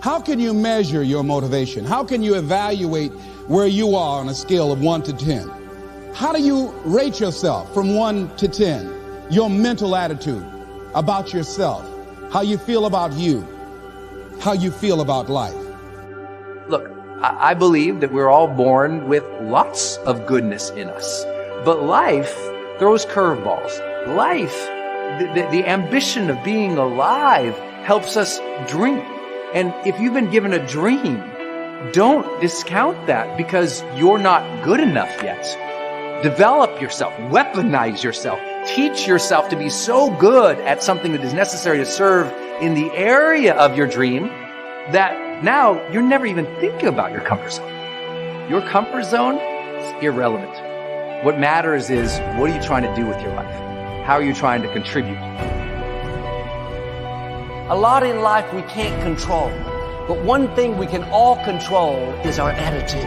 How can you measure your motivation? How can you evaluate where you are on a scale of 1 to 10? How do you rate yourself from 1 to 10? Your mental attitude about yourself, how you feel about you, how you feel about life. Look, I believe that we're all born with lots of goodness in us, but life throws curveballs. Life, the ambition of being alive helps us dream. And if you've been given a dream, don't discount that because you're not good enough yet. Develop yourself, weaponize yourself, teach yourself to be so good at something that is necessary to serve in the area of your dream that now you're never even thinking about your comfort zone. Your comfort zone is irrelevant. What matters is, what are you trying to do with your life? How are you trying to contribute? A lot in life we can't control, but one thing we can all control is our attitude.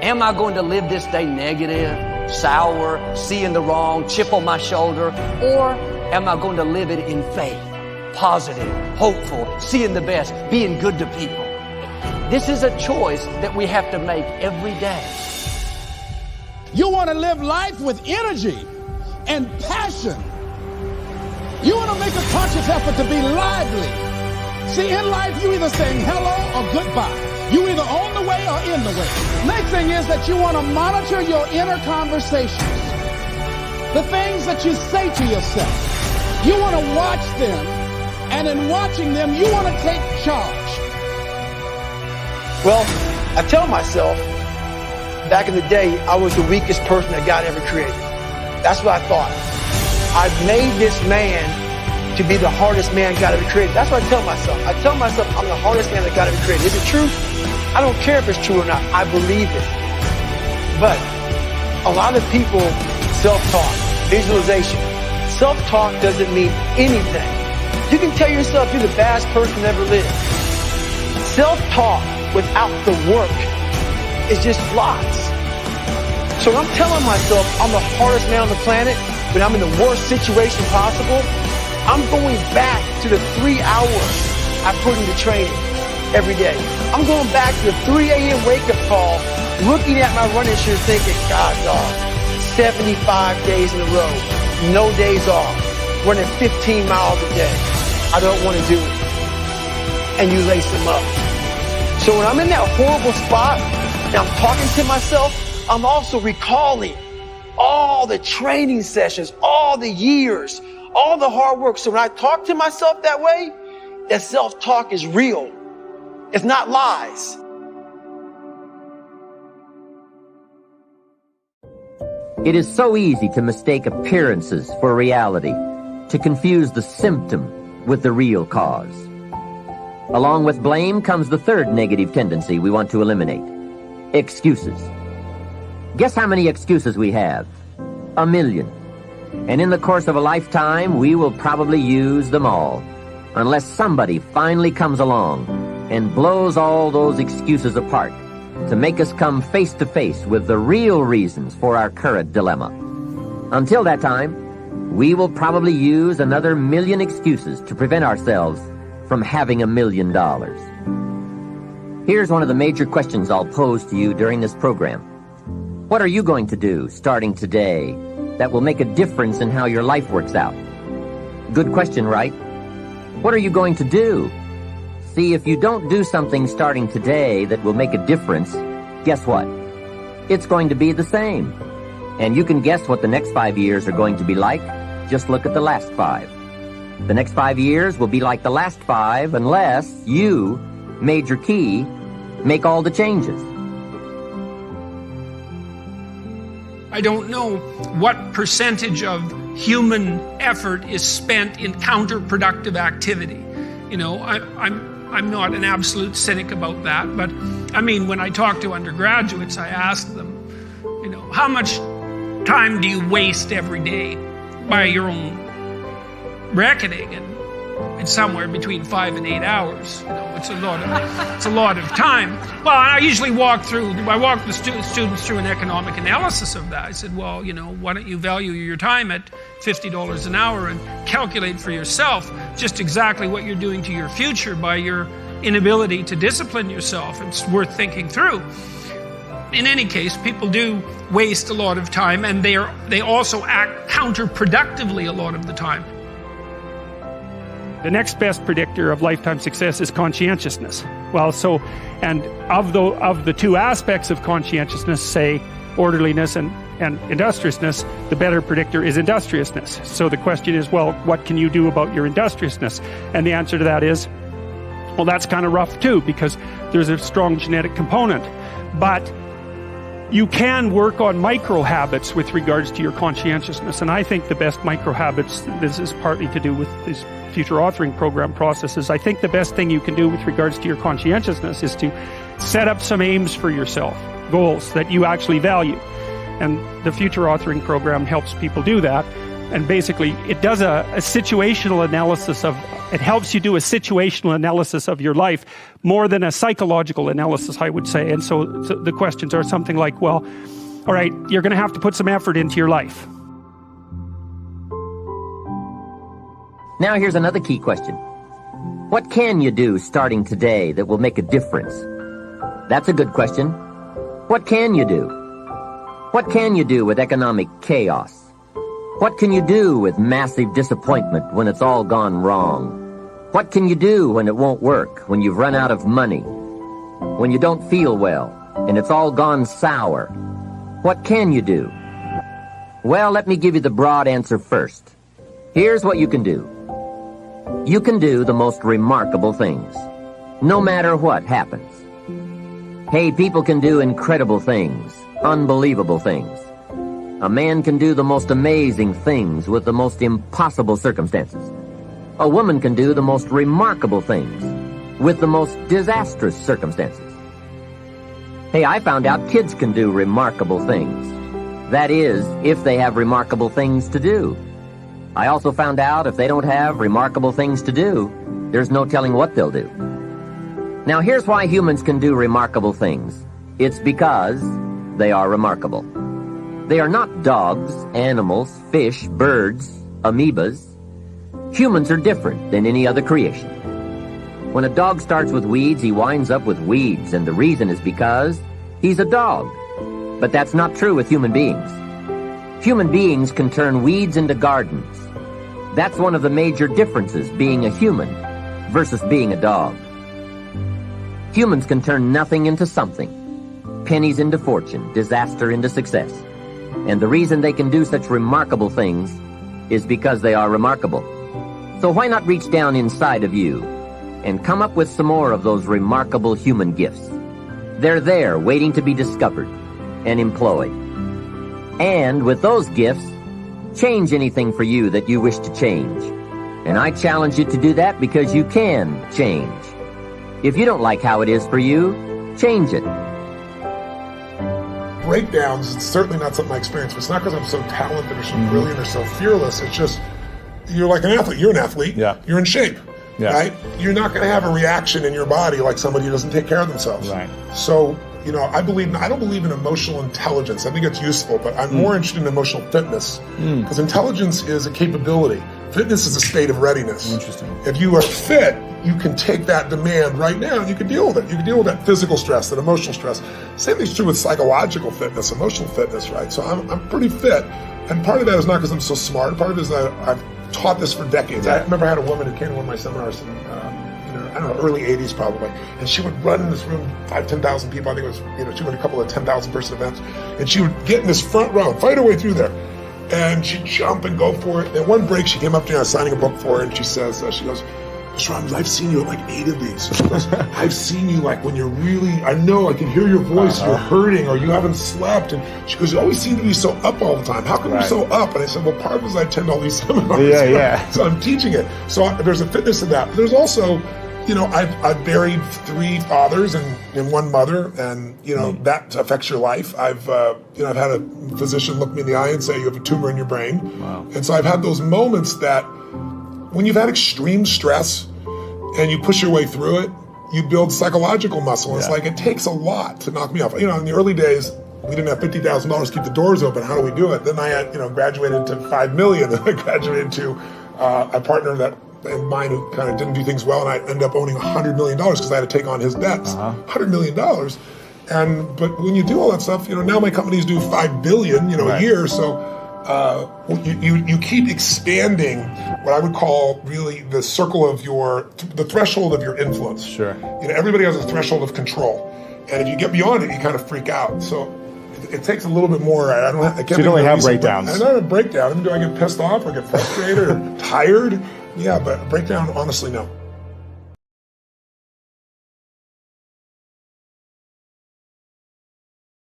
Am I going to live this day negative, sour, seeing the wrong, chip on my shoulder, or am I going to live it in faith, positive, hopeful, seeing the best, being good to people? This is a choice that we have to make every day. You want to live life with energy and passion. You want to make a conscious effort to be lively. See, in life, you either saying hello or goodbye. You either on the way or in the way. Next thing is that you want to monitor your inner conversations. The things that you say to yourself. You want to watch them, and in watching them, you want to take charge. Well, I tell myself, back in the day, I was the weakest person that God ever created. That's what I thought. I've made this man to be the hardest man God ever created. That's what I tell myself. I tell myself I'm the hardest man that God ever created. Is it true? I don't care if it's true or not. I believe it. But a lot of people self-talk, visualization. Self-talk doesn't mean anything. You can tell yourself you're the baddest person that ever lived. Self-talk without the work is just lies. So when I'm telling myself I'm the hardest man on the planet, when I'm in the worst situation possible, I'm going back to the 3 hours I put into training every day. I'm going back to the 3 a.m. wake-up call, looking at my running shoes thinking, God, dog, 75 days in a row, no days off, running 15 miles a day. I don't want to do it. And you lace them up. So when I'm in that horrible spot and I'm talking to myself, I'm also recalling all the training sessions, all the years, all the hard work. So when I talk to myself that way, that self-talk is real. It's not lies. It is so easy to mistake appearances for reality, to confuse the symptom with the real cause. Along with blame comes the third negative tendency we want to eliminate: excuses. Guess how many excuses we have? 1 million. And in the course of a lifetime, we will probably use them all, unless somebody finally comes along and blows all those excuses apart to make us come face to face with the real reasons for our current dilemma. Until that time, we will probably use another 1 million excuses to prevent ourselves from having $1 million. Here's one of the major questions I'll pose to you during this program. What are you going to do starting today that will make a difference in how your life works out? Good question, right? What are you going to do? See, if you don't do something starting today that will make a difference, guess what? It's going to be the same. And you can guess what the next 5 years are going to be like. Just look at the last 5. The next 5 years will be like the last 5 unless you, Major Key, make all the changes. I don't know what percentage of human effort is spent in counterproductive activity. You know, I'm not an absolute cynic about that, but I mean, when I talk to undergraduates, I ask them, you know, how much time do you waste every day by your own reckoning? And it's somewhere between 5 and 8 hours. You know, it's a lot of time. Well, I usually walk the students through an economic analysis of that. I said, well, you know, why don't you value your time at $50 an hour and calculate for yourself just exactly what you're doing to your future by your inability to discipline yourself. It's worth thinking through. In any case, people do waste a lot of time, and they also act counterproductively a lot of the time. The next best predictor of lifetime success is conscientiousness. Well, and of the two aspects of conscientiousness, say orderliness and industriousness, the better predictor is industriousness. So the question is, well, what can you do about your industriousness? And the answer to that is, well, that's kind of rough too, because there's a strong genetic component. But you can work on micro habits with regards to your conscientiousness. And I think the best micro habits, this is partly to do with these future authoring program processes, I think the best thing you can do with regards to your conscientiousness is to set up some aims for yourself, goals that you actually value. And the future authoring program helps people do that. And basically, it does a situational analysis it helps you do a situational analysis of your life more than a psychological analysis, I would say. And so the questions are something like, well, all right, you're going to have to put some effort into your life. Now here's another key question. What can you do starting today that will make a difference? That's a good question. What can you do? What can you do with economic chaos? What can you do with massive disappointment when it's all gone wrong? What can you do when it won't work, when you've run out of money, when you don't feel well, and it's all gone sour? What can you do? Well, let me give you the broad answer first. Here's what you can do. You can do the most remarkable things, no matter what happens. Hey, people can do incredible things, unbelievable things. A man can do the most amazing things with the most impossible circumstances. A woman can do the most remarkable things with the most disastrous circumstances. Hey, I found out kids can do remarkable things. That is, if they have remarkable things to do. I also found out if they don't have remarkable things to do, there's no telling what they'll do. Now, here's why humans can do remarkable things. It's because they are remarkable. They are not dogs, animals, fish, birds, amoebas. Humans are different than any other creation. When a dog starts with weeds, he winds up with weeds, and the reason is because he's a dog. But that's not true with human beings. Human beings can turn weeds into gardens. That's one of the major differences being a human versus being a dog. Humans can turn nothing into something, pennies into fortune, disaster into success. And the reason they can do such remarkable things is because they are remarkable. So why not reach down inside of you and come up with some more of those remarkable human gifts? They're there waiting to be discovered and employed. And with those gifts, change anything for you that you wish to change. And I challenge you to do that because you can change. If you don't like how it is for you, change it. Breakdowns, it's certainly not something I experience. It's not because I'm so talented or so brilliant or so fearless. It's just, you're like an athlete. You're an athlete. Yeah. You're in shape. Yeah. Right? You're not going to have a reaction in your body like somebody who doesn't take care of themselves. Right. So, I don't believe in emotional intelligence. I think it's useful, but I'm more interested in emotional fitness. Because intelligence is a capability. Fitness is a state of readiness. Interesting. If you are fit, you can take that demand right now and you can deal with it. You can deal with that physical stress, that emotional stress. Same thing's true with psychological fitness, emotional fitness, right? So I'm pretty fit. And part of that is not because I'm so smart. Part of it is that I've taught this for decades. I remember I had a woman who came to one of my seminars in, early 80s probably. And she would run in this room, 10,000 people. I think it was, she went a couple of 10,000 person events. And she would get in this front row and fight her way through there. And she'd jump and go for it. And one break, she came up to me, I was signing a book for her, and she says, she goes, Mr. Robbins, I've seen you at like 8 of these. She goes, I've seen you like when you're really, I know, I can hear your voice, you're hurting or you haven't slept. And she goes, you always seem to be so up all the time. How come you're so up? And I said, well, part of it is I attend all these seminars. So I'm teaching it. So there's a fitness to that. But there's also, I've buried 3 fathers and 1 mother, and that affects your life. I've had a physician look me in the eye and say you have a tumor in your brain. Wow. And so I've had those moments that when you've had extreme stress and you push your way through it, you build psychological muscle. It's like it takes a lot to knock me off. In the early days, we didn't have $50,000 to keep the doors open. How do we do it? Then I had, graduated to $5 million. Then I graduated to a partner that and mine who kind of didn't do things well, and I ended up owning $100 million because I had to take on his bets. $100 million. But when you do all that stuff, now my companies do $5 billion, a year. So you keep expanding what I would call really the circle of the threshold of your influence. Sure. Everybody has a threshold of control, and if you get beyond it, you kind of freak out. So it takes a little bit more. I can't. So you don't really have breakdowns. I don't have a breakdown. Do I get pissed off or get frustrated or tired? Yeah, but a breakdown, honestly, no.